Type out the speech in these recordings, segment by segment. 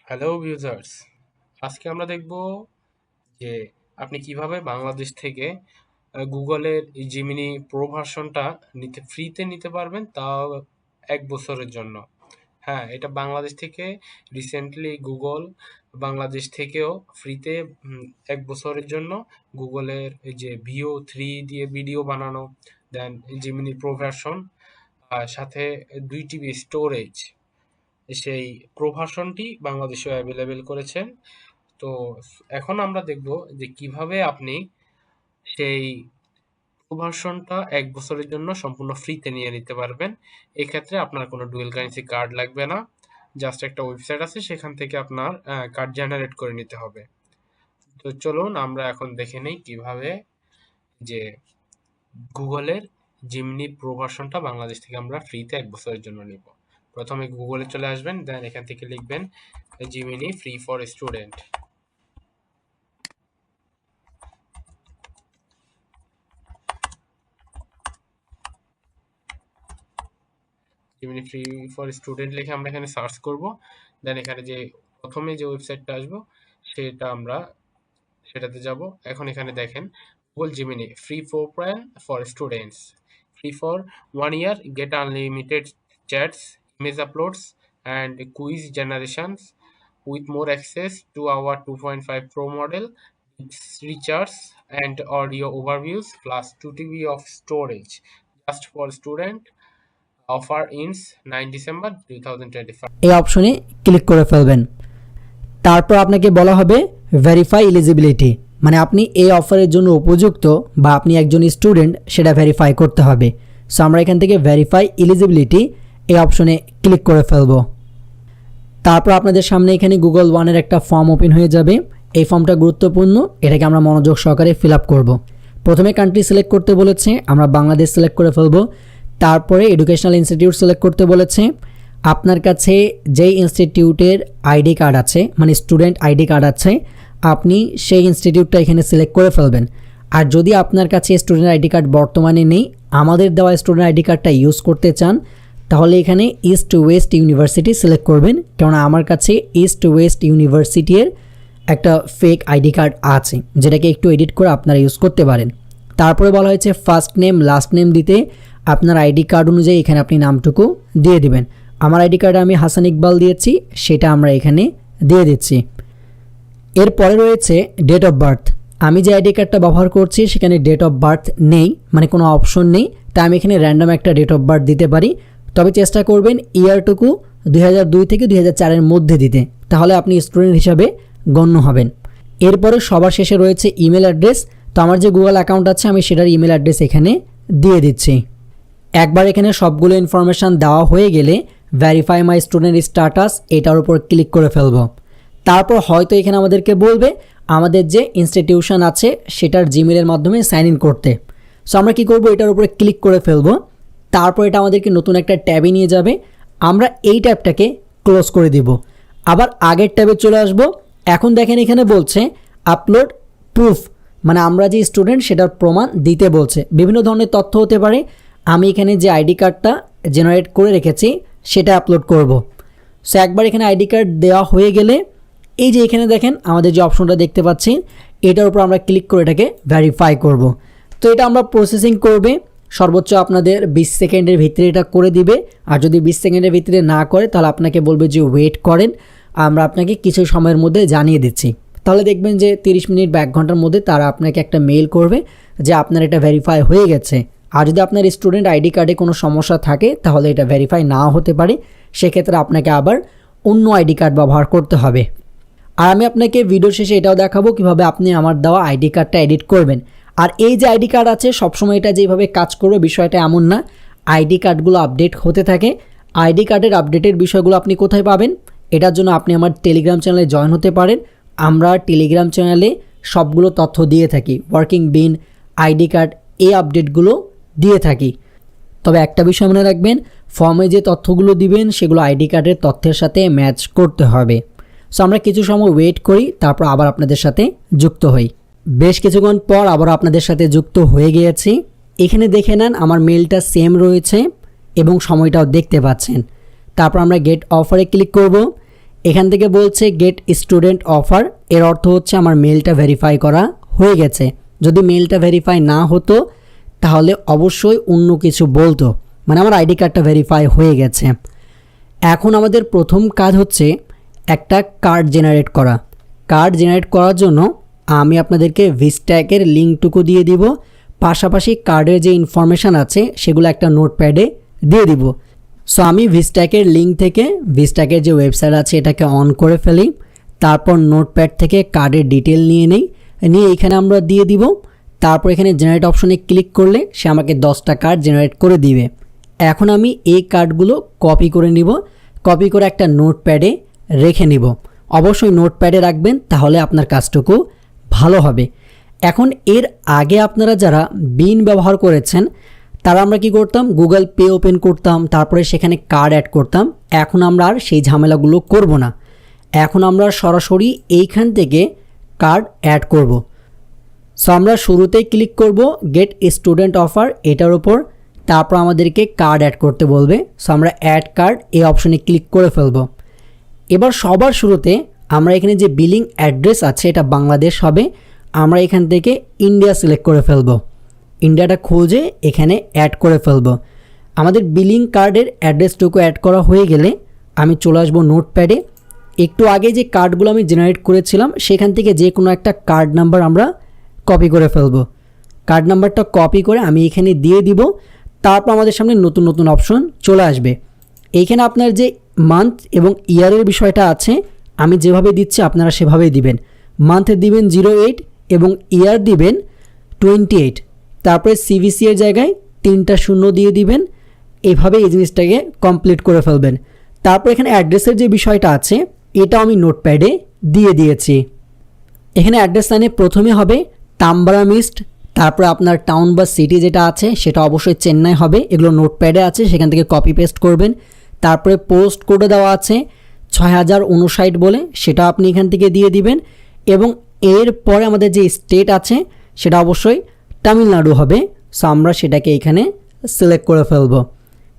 Hello users, আজকে আমরা দেখব যে আপনি কিভাবে বাংলাদেশ থেকে গুগলের জিমিনি প্রো ভার্সনটা ফ্রিতে নিতে পারবেন, তাও 1 বছরের জন্য। হ্যাঁ, এটা বাংলাদেশ থেকে রিসেন্টলি গুগল বাংলাদেশ থেকেও ফ্রিতে 1 বছরের জন্য গুগলের এই যে ভিও 3 দিয়ে ভিডিও বানানো, দেন জিমিনি প্রো ভার্সন, সাথে 2 TB স্টোরেজ, সেই প্রো ভার্সনটি বাংলাদেশেও অ্যাভেলেবেল করেছেন। তো এখন আমরা দেখব যে কিভাবে আপনি সেই প্রো ভার্সনটা 1 বছরের জন্য সম্পূর্ণ ফ্রিতে নিয়ে নিতে পারবেন। এক্ষেত্রে আপনার কোনো ডুয়েল কারেন্সি কার্ড লাগবে না, জাস্ট একটা ওয়েবসাইট আছে, সেখান থেকে আপনার কার্ড জেনারেট করে নিতে হবে। তো চলুন আমরা এখন দেখে নেই কিভাবে যে গুগলের জিমনি প্রো ভার্সনটা বাংলাদেশ থেকে আমরা ফ্রিতে 1 বছরের জন্য নিব। প্রথমে গুগলে চলে আসবেন, দেন এখান থেকে লিখবেন Gemini free for student. Gemini free for student লিখে আমরা এখানে সার্চ করব। দেন এখানে যে প্রথমে যে ওয়েবসাইটটা আসবো সেটাতে যাব। এখন এখানে দেখেন Google Gemini free for plan for students, free for 1 year, get unlimited chats, image uploads and quiz generations with more access to our 2.5 Pro model, recharge and audio overviews plus 2 TB of storage just for student. Offer ends 9 December 2025. এই অপশনে click করে ফেলবেন। তারপর আপনাকে বলা হবে verify eligibility, মানে আপনি এই অফারের জন্য উপযুক্ত বা আপনি একজন স্টুডেন্ট সেটা ভেরিফাই করতে হবে। সো আমরা এখান থেকে ভেরিফাই এলিজিবিলিটি এই অপশনে ক্লিক করে ফেলব। তারপর আপনাদের সামনে এখানে গুগল ওয়ানের একটা ফর্ম ওপেন হয়ে যাবে। এই ফর্মটা গুরুত্বপূর্ণ, এটাকে আমরা মনোযোগ সহকারে ফিল আপ করবো। প্রথমে কান্ট্রি সিলেক্ট করতে বলেছে, আমরা বাংলাদেশ সিলেক্ট করে ফেলবো। তারপরে এডুকেশনাল ইনস্টিটিউট সিলেক্ট করতে বলেছে। আপনার কাছে যেই ইনস্টিটিউটের আইডি কার্ড আছে, মানে স্টুডেন্ট আইডি কার্ড আছে, আপনি সেই ইনস্টিটিউটটা এখানে সিলেক্ট করে ফেলবেন। আর যদি আপনার কাছে স্টুডেন্ট আইডি কার্ড বর্তমানে নেই, আমাদের দেওয়া স্টুডেন্ট আইডি কার্ডটা ইউজ করতে চান, তাহলে এখানে ইস্ট ওয়েস্ট ইউনিভার্সিটি সিলেক্ট করবেন, কেননা আমার কাছে ইস্ট ওয়েস্ট ইউনিভার্সিটির একটা ফেক আইডি কার্ড আছে, যেটাকে একটু এডিট করে আপনারা ইউজ করতে পারেন। তারপরে বলা হয়েছে ফার্স্ট নেম লাস্ট নেম দিতে, আপনার আইডি কার্ড অনুযায়ী এখানে আপনি নামটুকু দিয়ে দিবেন। আমার আইডি কার্ডে আমি হাসান ইকবাল দিয়েছি, সেটা আমরা এখানে দিয়ে দিচ্ছি। এরপরে রয়েছে ডেট অফ বার্থ। আমি যে আইডি কার্ডটা ব্যবহার করছি সেখানে ডেট অফ বার্থ নেই, মানে কোনো অপশন নেই, তাই আমি এখানে র্যান্ডম একটা ডেট অফ বার্থ দিতে পারি। তবে চেষ্টা করবেন ইয়ারটুকু 2002 থেকে 2004-এর মধ্যে দিতে, তাহলে আপনি স্টুডেন্ট হিসাবে গণ্য হবেন। এরপরে সবার শেষে রয়েছে ইমেল অ্যাড্রেস। তো আমার যে গুগল অ্যাকাউন্ট আছে আমি সেটার ইমেল অ্যাড্রেস এখানে দিয়ে দিচ্ছি। একবার এখানে সবগুলো ইনফরমেশান দেওয়া হয়ে গেলে ভেরিফাই মাই স্টুডেন্ট স্ট্যাটাস এটার উপর ক্লিক করে ফেলবো। তারপর হয়তো এখানে আমাদেরকে বলবে আমাদের যে ইনস্টিটিউশন আছে সেটার জিমেলের মাধ্যমে সাইন ইন করতে। সো আমরা কী করবো, এটার উপরে ক্লিক করে ফেলবো। তারপর এটা আমাদেরকে নতুন একটা ট্যাবে নিয়ে যাবে, আমরা এই ট্যাবটাকে ক্লোজ করে দিব, আবার আগের ট্যাবে চলে আসব। এখন দেখেন এখানে বলছে আপলোড প্রুফ, মানে আমরা যে স্টুডেন্ট সেটার প্রমাণ দিতে বলছে। বিভিন্ন ধরনের তথ্য হতে পারে, আমি এখানে যে আইডি কার্ডটা জেনারেট করে রেখেছি সেটা আপলোড করব। সো একবার এখানে আইডি কার্ড দেওয়া হয়ে গেলে এই যে এখানে দেখেন আমাদের যে অপশনটা দেখতে পাচ্ছি, এটার উপর আমরা ক্লিক করে এটাকে ভেরিফাই করব। তো এটা আমরা প্রসেসিং করবে, সর্বোচ্চ আপনাদের 20 সেকেন্ডের ভিতরে এটা করে দিবে। আর যদি 20 সেকেন্ডের ভিতরে না করে তাহলে আপনাকে বলবে যে ওয়েট করেন, আমরা আপনাকে কিছু সময়ের মধ্যে জানিয়ে দিচ্ছি। তাহলে দেখবেন যে 30 মিনিট বা 1 ঘন্টার মধ্যে তারা আপনাকে একটা মেইল করবে যে আপনার এটা ভেরিফাই হয়ে গেছে। আর যদি আপনার স্টুডেন্ট আইডি কার্ডে কোনো সমস্যা থাকে তাহলে এটা ভেরিফাই নাও হতে পারে, সেক্ষেত্রে আপনাকে আবার অন্য আইডি কার্ড ব্যবহার করতে হবে। আর আমি আপনাকে ভিডিও শেষে এটাও দেখাবো কিভাবে আপনি আমার দেওয়া আইডি কার্ডটা এডিট করবেন। আর এই যে আইডি কার্ড আছে সবসময় এটা যেভাবে কাজ করবে বিষয়টা এমন না, আইডি কার্ডগুলো আপডেট হতে থাকে। আইডি কার্ডের আপডেটের বিষয়গুলো আপনি কোথায় পাবেন, এটার জন্য আপনি আমার টেলিগ্রাম চ্যানেলে জয়েন হতে পারেন। আমরা টেলিগ্রাম চ্যানেলে সবগুলো তথ্য দিয়ে থাকি, ওয়ার্কিং বিন, আইডি কার্ড, এই আপডেটগুলো দিয়ে থাকি। তবে একটা বিষয় মনে রাখবেন, ফর্মে যে তথ্যগুলো দিবেন সেগুলো আইডি কার্ডের তথ্যের সাথে ম্যাচ করতে হবে। সো আমরা কিছু সময় ওয়েট করি, তারপর আবার আপনাদের সাথে যুক্ত হই। বেশ কিছুক্ষণ পর আবার আপনাদের সাথে যুক্ত হয়ে গিয়েছি। এখানে দেখে নেন আমার মেলটা সেম রয়েছে এবং সময়টাও দেখতে পাচ্ছেন। তারপর আমরা গেট অফারে ক্লিক করব। এখান থেকে বলছে গেট স্টুডেন্ট অফার, এর অর্থ হচ্ছে আমার মেলটা ভেরিফাই করা হয়ে গেছে। যদি মেলটা ভেরিফাই না হতো তাহলে অবশ্যই অন্য কিছু বলতো, মানে আমার আইডি কার্ডটা ভেরিফাই হয়ে গেছে। এখন আমাদের প্রথম কাজ হচ্ছে একটা কার্ড জেনারেট করা। কার্ড জেনারেট করার জন্য আমি আপনাদেরকে ভিস্ট্যাকের লিঙ্কটুকু দিয়ে দিব, পাশাপাশি কার্ডের যে ইনফরমেশান আছে সেগুলো একটা নোটপ্যাডে দিয়ে দিব। সো আমি ভিস্ট্যাকের লিঙ্ক থেকে ভিস্ট্যাকের যে ওয়েবসাইট আছে এটাকে অন করে ফেলি, তারপর নোটপ্যাড থেকে কার্ডের ডিটেল নিয়ে এখানে আমরা দিয়ে দিব। তারপর এখানে জেনারেট অপশনে ক্লিক করলে সে আমাকে 10টা কার্ড জেনারেট করে দিবে। এখন আমি এই কার্ডগুলো কপি করে নিব, কপি করে একটা নোটপ্যাডে রেখে নিব। অবশ্যই নোটপ্যাডে রাখবেন, তাহলে আপনার কাজটুকু ভালো হবে। এখন এর আগে আপনারা যারা বিন ব্যবহার করেছেন তারা আমরা কি করতাম, গুগল পে ওপেন করতাম, তারপরে সেখানে কার্ড অ্যাড করতাম। এখন আমরা আর সেই ঝামেলাগুলো করব না। এখন আমরা সরাসরি এইখান থেকে কার্ড অ্যাড করব। সো আমরা শুরুতেই ক্লিক করব গেট স্টুডেন্ট অফার এটার উপর, তারপর আমাদেরকে কার্ড অ্যাড করতে বলবে। সো আমরা অ্যাড কার্ড এই অপশনে ক্লিক করে ফেলব। এবার সবার শুরুতে আমরা এখানে যে বিলিং অ্যাড্রেস আছে এটা বাংলাদেশ হবে, আমরা এখান থেকে ইন্ডিয়া সিলেক্ট করে ফেলব। ইন্ডিয়াটা খুঁজে এখানে অ্যাড করে ফেলব। আমাদের বিলিং কার্ডের অ্যাড্রেসটুকু অ্যাড করা হয়ে গেলে আমি চলে আসবো নোটপ্যাডে। একটু আগে যে কার্ডগুলো আমি জেনারেট করেছিলাম সেখান থেকে যে কোনো একটা কার্ড নাম্বার আমরা কপি করে ফেলব। কার্ড নাম্বারটা কপি করে আমি এখানে দিয়ে দিব। তারপর আমাদের সামনে নতুন নতুন অপশন চলে আসবে। এইখানে আপনার যে মান্থ এবং ইয়ারের বিষয়টা আছে আমি যেভাবে দিচ্ছি আপনারা সেভাবেই দিবেন। মান্থে দিবেন 08 এবং ইয়ার দিবেন 28। তারপরে সিভিসি এর জায়গায় 3টা শূন্য দিয়ে দিবেন। এভাবে এই জিনিসটাকে কমপ্লিট করে ফেলবেন। তারপর এখানে অ্যাড্রেসের যে বিষয়টা আছে এটাও আমি নোটপ্যাডে দিয়ে দিয়েছি। এখানে অ্যাড্রেস লাইনে প্রথমে হবে তাম্বারাম ইস্ট, তারপরে আপনার টাউন বা সিটি যেটা আছে সেটা অবশ্যই চেন্নাই হবে, এগুলো নোটপ্যাডে আছে, সেখান থেকে কপি পেস্ট করবেন। তারপরে পোস্ট কোডে দেওয়া আছে 6059 বলে, সেটা আপনি এখান থেকে দিয়ে দিবেন। এবং এরপরে আমাদের যে স্টেট আছে সেটা অবশ্যই তামিলনাড়ু হবে। সো আমরা সেটাকে এখানে সিলেক্ট করে ফেলব।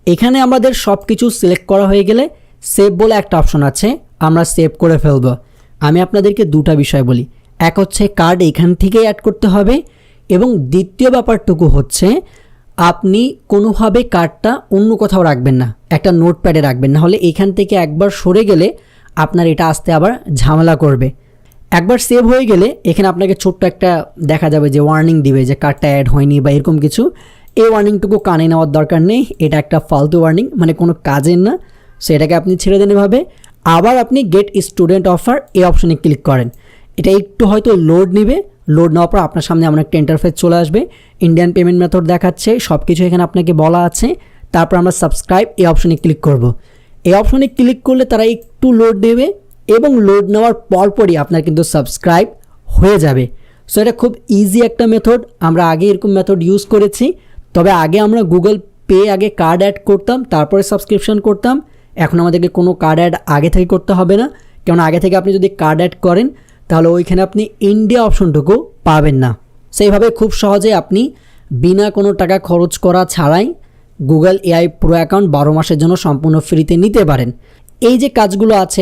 এখানে আমাদের সব কিছু সিলেক্ট করা হয়ে গেলে সেভ বলে একটা অপশন আছে, আমরা সেভ করে ফেলব। আমি আপনাদেরকে দুটা বিষয় বলি, এক হচ্ছে কার্ড এখান থেকেই অ্যাড করতে হবে, এবং দ্বিতীয় ব্যাপারটুকু হচ্ছে আপনি কোনোভাবে কার্ডটা অন্য কোথাও রাখবেন না, একটা নোটপ্যাডে রাখবেন, না হলে এখান থেকে একবার সরে গেলে আপনার এটা আসতে আবার ঝামেলা করবে। একবার সেভ হয়ে গেলে এখানে আপনাকে ছোট্ট একটা দেখা যাবে যে ওয়ার্নিং দিবে যে কার্ডটা অ্যাড হয়নি বা এরকম কিছু। এই ওয়ার্নিংটুকু কানে নেওয়ার দরকার নেই, এটা একটা ফালতু ওয়ার্নিং, মানে কোনো কাজের না। সো এটাকে আপনি ছেড়ে দেন এভাবে। আবার আপনি গেট স্টুডেন্ট অফার এই অপশনে ক্লিক করেন। এটা একটু হয়তো লোড নেবে, লোড নেওয়ার পর আপনার সামনে এমন একটা ইন্টারফেস চলে আসবে, ইন্ডিয়ান পেমেন্ট মেথড দেখাচ্ছে, সব কিছু এখানে আপনাকে বলা আছে। তারপর আমরা সাবস্ক্রাইব এই অপশনে ক্লিক করব। এই অপশনে ক্লিক করলে তারা একটু লোড নেবে, এবং লোড নেওয়ার পরপরই আপনার কিন্তু সাবস্ক্রাইব হয়ে যাবে। সো এটা খুব ইজি একটা মেথড, আমরা আগে এরকম মেথড ইউজ করেছি। তবে আগে আমরা গুগল পে আগে কার্ড অ্যাড করতাম, তারপরে সাবস্ক্রিপশন করতাম। এখন আমাদেরকে কোনো কার্ড অ্যাড আগে থেকে করতে হবে না, কারণ আগে থেকে আপনি যদি কার্ড অ্যাড করেন তাহলে ওইখানে আপনি ইন্ডিয়া অপশনটুকু পাবেন না। সেইভাবে খুব সহজে আপনি বিনা কোনো টাকা খরচ করা ছাড়াই গুগল এআই প্রো অ্যাকাউন্ট 12 মাসের জন্য সম্পূর্ণ ফ্রিতে নিতে পারেন। এই যে কাজগুলো আছে